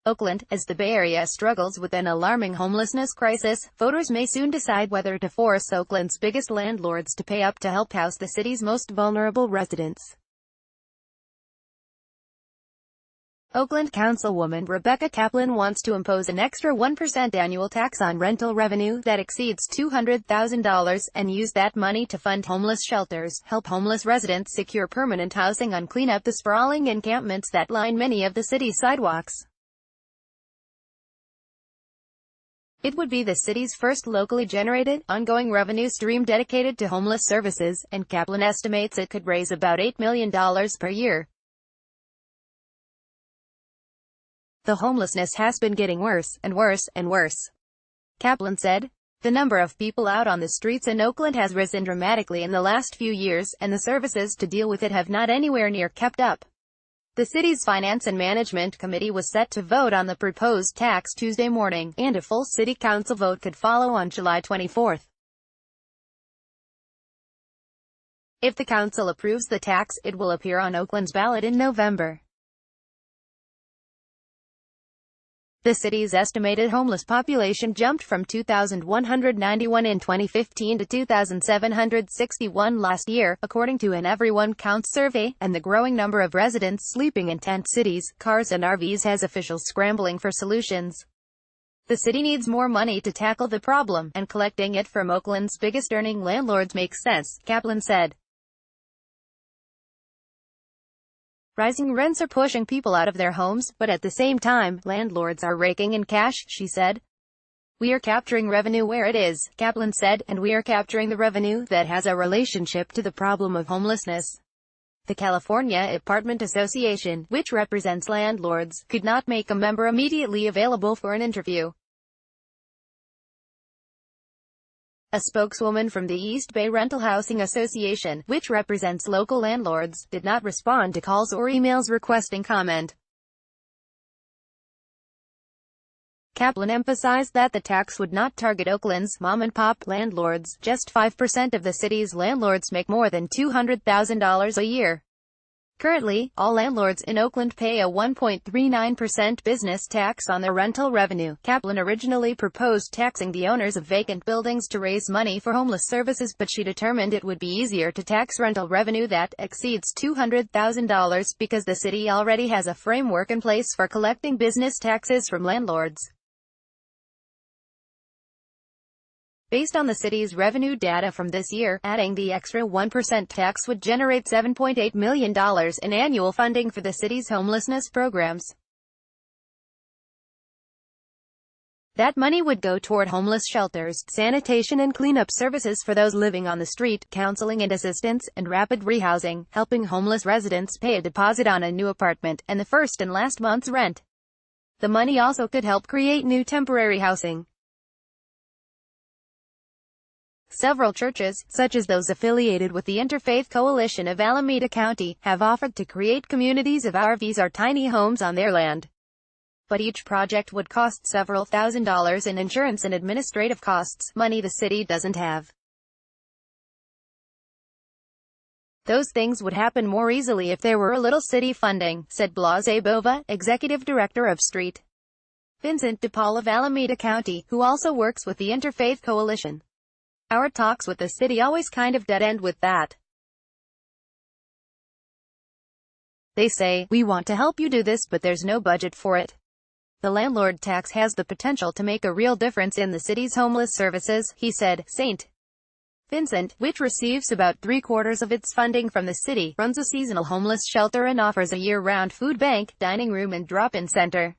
Oakland. As the Bay Area struggles with an alarming homelessness crisis, voters may soon decide whether to force Oakland's biggest landlords to pay up to help house the city's most vulnerable residents. Oakland Councilwoman Rebecca Kaplan wants to impose an extra 1% annual tax on rental revenue that exceeds $200,000 and use that money to fund homeless shelters, help homeless residents secure permanent housing, and clean up the sprawling encampments that line many of the city's sidewalks. It would be the city's first locally generated, ongoing revenue stream dedicated to homeless services, and Kaplan estimates it could raise about $8 million per year. The homelessness has been getting worse, and worse, and worse, Kaplan said. The number of people out on the streets in Oakland has risen dramatically in the last few years, and the services to deal with it have not anywhere near kept up. The city's Finance and Management Committee was set to vote on the proposed tax Tuesday morning, and a full city council vote could follow on July 24. If the council approves the tax, it will appear on Oakland's ballot in November. The city's estimated homeless population jumped from 2,191 in 2015 to 2,761 last year, according to an Everyone Counts survey, and the growing number of residents sleeping in tent cities, cars and RVs has officials scrambling for solutions. The city needs more money to tackle the problem, and collecting it from Oakland's biggest earning landlords makes sense, Kaplan said. Rising rents are pushing people out of their homes, but at the same time, landlords are raking in cash, she said. We are capturing revenue where it is, Kaplan said, and we are capturing the revenue that has a relationship to the problem of homelessness. The California Apartment Association, which represents landlords, could not make a member immediately available for an interview. A spokeswoman from the East Bay Rental Housing Association, which represents local landlords, did not respond to calls or emails requesting comment. Kaplan emphasized that the tax would not target Oakland's mom-and-pop landlords. Just 5% of the city's landlords make more than $200,000 a year. Currently, all landlords in Oakland pay a 1.39% business tax on their rental revenue. Kaplan originally proposed taxing the owners of vacant buildings to raise money for homeless services, but she determined it would be easier to tax rental revenue that exceeds $200,000 because the city already has a framework in place for collecting business taxes from landlords. Based on the city's revenue data from this year, adding the extra 1% tax would generate $7.8 million in annual funding for the city's homelessness programs. That money would go toward homeless shelters, sanitation and cleanup services for those living on the street, counseling and assistance, and rapid rehousing, helping homeless residents pay a deposit on a new apartment, and the first and last month's rent. The money also could help create new temporary housing. Several churches, such as those affiliated with the Interfaith Coalition of Alameda County, have offered to create communities of RVs or tiny homes on their land. But each project would cost several $1,000s in insurance and administrative costs, money the city doesn't have. Those things would happen more easily if there were a little city funding, said Blase Bova, executive director of St. Vincent de Paul of Alameda County, who also works with the Interfaith Coalition. Our talks with the city always kind of dead-end with that. They say, we want to help you do this, but there's no budget for it. The landlord tax has the potential to make a real difference in the city's homeless services, he said. St. Vincent, which receives about 3/4 of its funding from the city, runs a seasonal homeless shelter and offers a year-round food bank, dining room and drop-in center.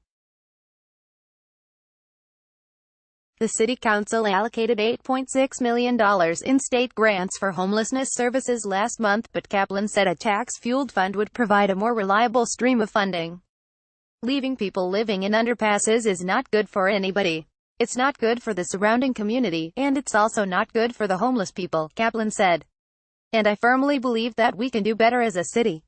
The City Council allocated $8.6 million in state grants for homelessness services last month, but Kaplan said a tax-fueled fund would provide a more reliable stream of funding. Leaving people living in underpasses is not good for anybody. It's not good for the surrounding community, and it's also not good for the homeless people, Kaplan said. And I firmly believe that we can do better as a city.